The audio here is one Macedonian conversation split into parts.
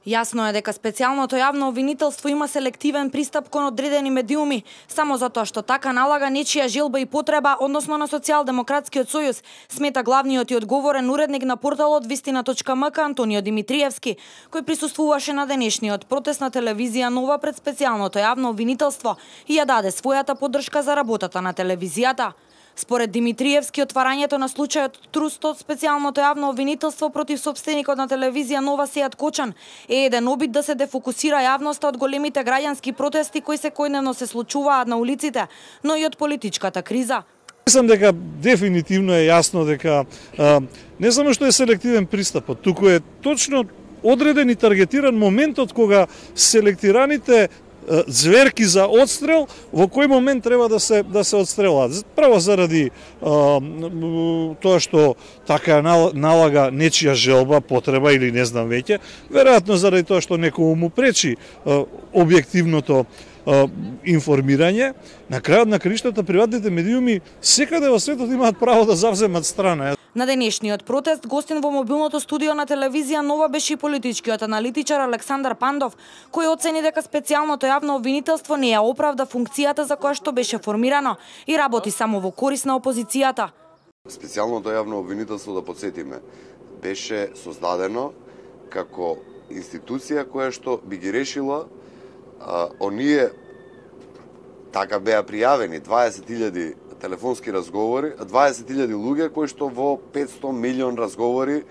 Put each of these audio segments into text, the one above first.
Јасно е дека специјалното јавно обвинителство има селективен пристап кон одредени медиуми, само затоа што така налага нечија желба и потреба, односно на Социјалдемократскиот сојуз, смета главниот и одговорен уредник на порталот Вистина.мк Антонио Димитриевски, кој присуствуваше на денешниот протест на телевизија Нова пред специјалното јавно обвинителство и ја даде својата поддршка за работата на телевизијата. Според Димитриевски, отварањето на случајот Труст од специјалното јавно обвинителство против сопственикот на телевизија Нова Сејат Кочан е еден обид да се дефокусира јавноста од големите граѓански протести кои секојдневно се случуваат на улиците, но и од политичката криза. Мислам дека дефинитивно е јасно дека не само што е селективен пристапот, туку е точно одреден и таргетиран моментот кога селектираните зверки за одстрел во кој момент треба да се одстрелат. Прво заради тоа што така налага нечија желба, потреба или не знам веќе, веројатно заради тоа што некому му пречи објективното информирање. На крајот на краиштата приватните медиуми секаде во светот имаат право да завземат страна. На денешниот протест гостин во мобилното студио на телевизија Нова беше и политичкиот аналитичар Александар Пандов, кој оцени дека специјалното јавно обвинителство не ја оправда функцијата за која што беше формирано и работи само во корис на опозицијата. Специјалното јавно обвинителство, да подсетиме, беше создадено како институција која што би ги решила оние, така беа пријавени 20.000 телефонски разговори, 20.000 луѓе кои што во 500 милион разговори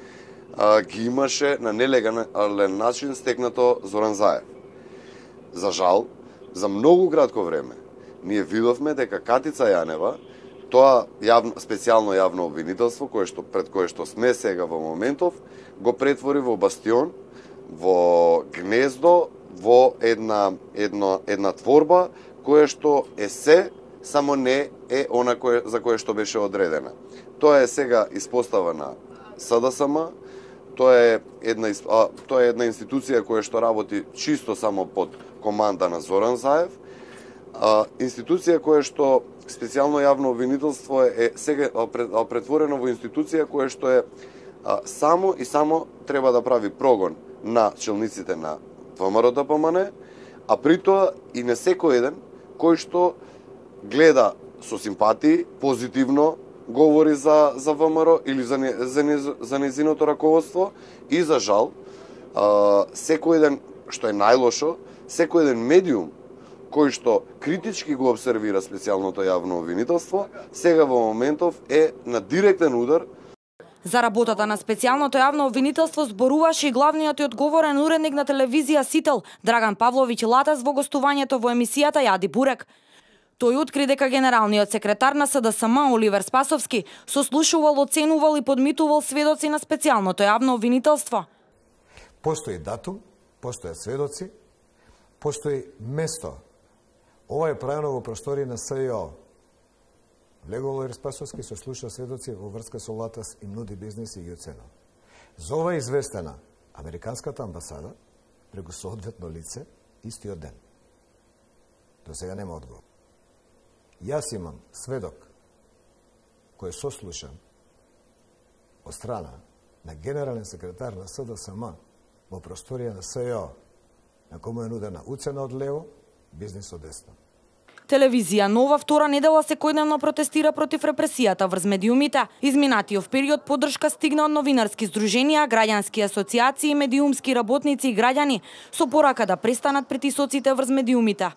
ги имаше на нелегален начин стекнато Зоран Заев. За жал, за многу кратко време, ние видовме дека Катица Јанева, тоа специјално јавно обвинителство, пред кое што сме сега во моментов, го претвори во бастион, во гнездо, во една творба која што е се, само не е она за кое што беше одредена. Тоа е сега испоставена СДСМ, тоа е една институција која што работи чисто само под команда на Зоран Заев, институција која што специјално јавно обвинителство е сега претворено во институција која што е само треба да прави прогон на челниците на ВМРО-ДПМН, а при тоа и на секој еден кој што гледа со симпатии, позитивно говори за ВМРО или за незиното раководство и за жал, секој еден, што е најлошо, секој еден медиум кој што критички го обсервира специјалното јавно обвинителство, сега во моментов е на директен удар. За работата на специјалното јавно обвинителство зборуваше и главниот и одговорен уредник на телевизија Сител, Драган Павловиќ Латас, во гостувањето во емисијата Јади Бурек. Тој откри дека генералниот секретар на СДСМ Оливер Спасовски сослушувал, оценувал и подмитувал сведоци на специјалното јавно обвинителство. Постои датум, постојат сведоци, постои место. Ова е правено во простори на СЈО. Влегол Оливер Спасовски сослуша сведоци во врска со Латас и нуди бизнес и ги оценува. За ова е известена Американската амбасада преку соодветно лице истиот ден. До сега нема одговор. Јас имам сведок кој е сослушан од страна на генерален секретар на СДСМ во просторија на СЈО, на кому е нудена уцена од лево, бизнес од десно. Телевизија Нова втора недела секојдневно протестира против репресијата врз медиумите. Изминатиот период поддршка стигна од новинарски здруженија, граѓански асоциации, медиумски работници и граѓани со порака да престанат притисоците врз медиумите.